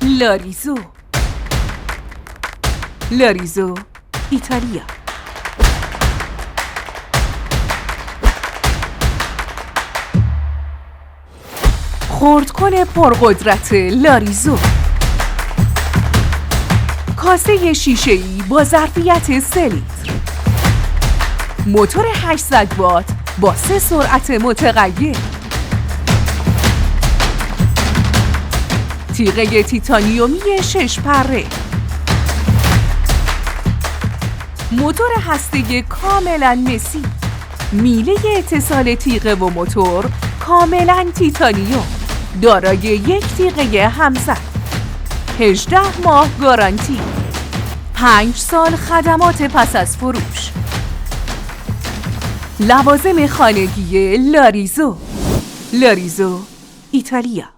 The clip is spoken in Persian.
لاریزو. لاریزو، ایتالیا. خردکن پرقدرت لاریزو. کاسه شیشه‌ای با ظرفیت 3 لیتر. موتور 800 وات با 3 سرعت متغیر. تیغه تیتانیومی 6 پره. موتور هسته کاملا مسی. میله اتصال تیغه و موتور کاملا تیتانیوم. دارای یک تیغه همزد. 18 ماه گارانتی. 5 سال خدمات پس از فروش. لوازم خانگی لاریزو. لاریزو، ایتالیا.